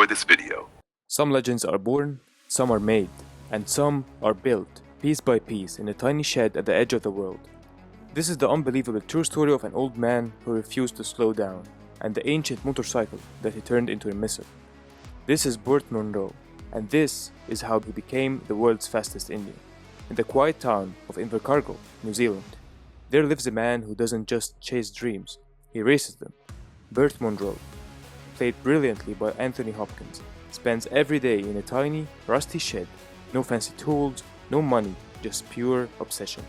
enjoy this video. Some legends are born, some are made, and some are built, piece by piece, in a tiny shed at the edge of the world. This is the unbelievable true story of an old man who refused to slow down, and the ancient motorcycle that he turned into a missile. This is Burt Munro, and this is how he became the world's fastest Indian. In the quiet town of Invercargill, New Zealand, there lives a man who doesn't just chase dreams, he races them. Burt Munro, played brilliantly by Anthony Hopkins, spends every day in a tiny, rusty shed, no fancy tools, no money, just pure obsession.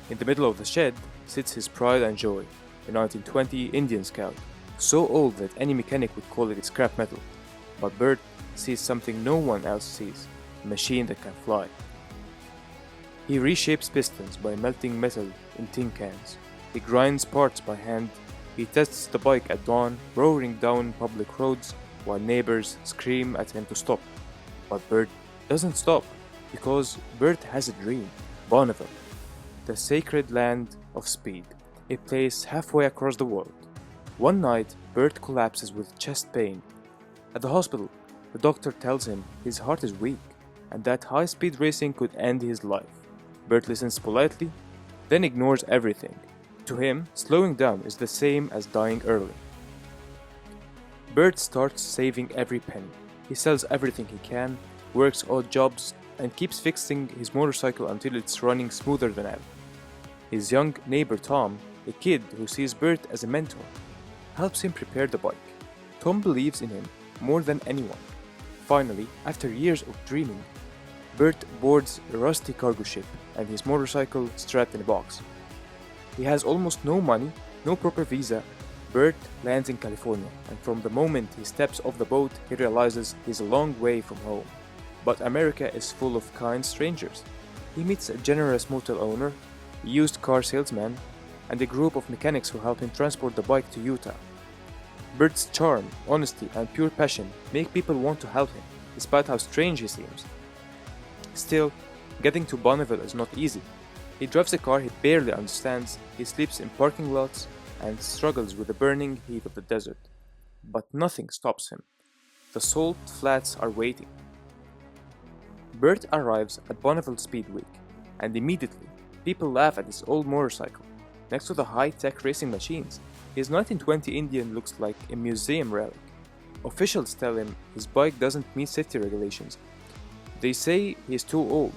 In the middle of the shed sits his pride and joy, a 1920 Indian Scout, so old that any mechanic would call it scrap metal. But Burt sees something no one else sees, a machine that can fly. He reshapes pistons by melting metal in tin cans. He grinds parts by hand. He tests the bike at dawn, roaring down public roads while neighbors scream at him to stop. But Burt doesn't stop, because Burt has a dream. Bonneville, the sacred land of speed, a place halfway across the world. One night, Burt collapses with chest pain. At the hospital, the doctor tells him his heart is weak and that high-speed racing could end his life. Burt listens politely, then ignores everything. To him, slowing down is the same as dying early. Burt starts saving every penny. He sells everything he can, works odd jobs, and keeps fixing his motorcycle until it's running smoother than ever. His young neighbor Tom, a kid who sees Burt as a mentor, helps him prepare the bike. Tom believes in him more than anyone. Finally, after years of dreaming, Burt boards a rusty cargo ship and his motorcycle strapped in a box. He has almost no money, no proper visa. Burt lands in California, and from the moment he steps off the boat, he realizes he's a long way from home. But America is full of kind strangers. He meets a generous motel owner, a used car salesman, and a group of mechanics who help him transport the bike to Utah. Burt's charm, honesty, and pure passion make people want to help him, despite how strange he seems. Still, getting to Bonneville is not easy. He drives a car he barely understands, he sleeps in parking lots, and struggles with the burning heat of the desert. But nothing stops him. The Salt Flats are waiting. Burt arrives at Bonneville Speed Week, and immediately, people laugh at his old motorcycle. Next to the high-tech racing machines, his 1920 Indian looks like a museum relic. Officials tell him his bike doesn't meet safety regulations. They say he is too old.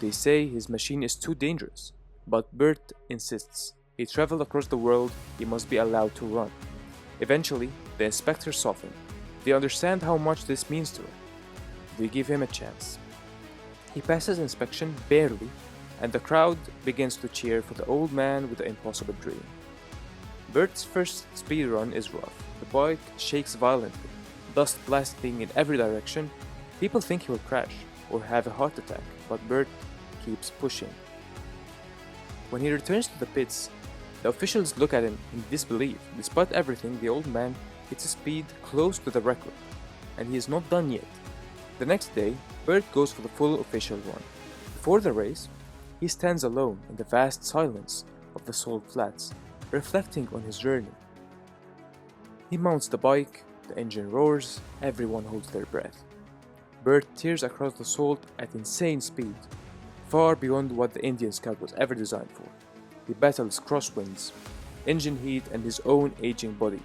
They say his machine is too dangerous. But Burt insists. He traveled across the world, he must be allowed to run. Eventually, the inspectors soften. They understand how much this means to him. They give him a chance. He passes inspection barely, and the crowd begins to cheer for the old man with the impossible dream. Burt's first speed run is rough. The bike shakes violently, dust blasting in every direction. People think he will crash or have a heart attack, but Burt keeps pushing. When he returns to the pits, the officials look at him in disbelief. Despite everything, the old man hits a speed close to the record, and he is not done yet. The next day, Burt goes for the full official run. Before the race, he stands alone in the vast silence of the Salt Flats, reflecting on his journey. He mounts the bike, the engine roars, everyone holds their breath. Burt tears across the salt at insane speed, far beyond what the Indian Scout was ever designed for. He battles crosswinds, engine heat, and his own aging body.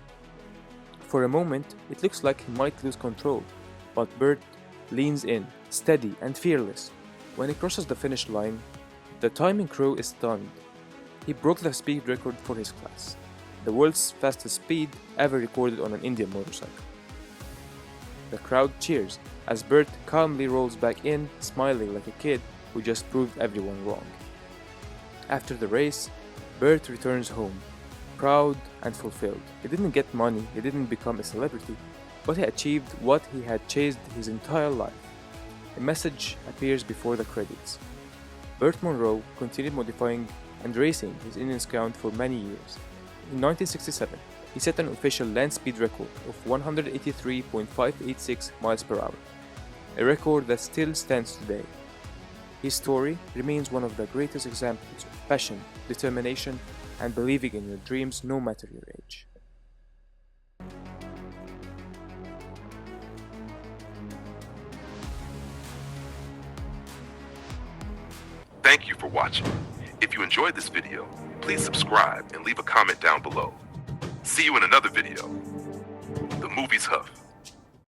For a moment, it looks like he might lose control, but Burt leans in, steady and fearless. When he crosses the finish line, the timing crew is stunned. He broke the speed record for his class, the world's fastest speed ever recorded on an Indian motorcycle. The crowd cheers as Burt calmly rolls back in, smiling like a kid who just proved everyone wrong. After the race, Burt returns home, proud and fulfilled. He didn't get money, he didn't become a celebrity, but he achieved what he had chased his entire life. A message appears before the credits. Burt Munro continued modifying and racing his Indian Scout for many years. In 1967, he set an official land speed record of 183.586 miles per hour, a record that still stands today. His story remains one of the greatest examples of passion, determination, and believing in your dreams no matter your age. Thank you for watching. If you enjoyed this video, please subscribe and leave a comment down below. See you in another video. The Movies Huff.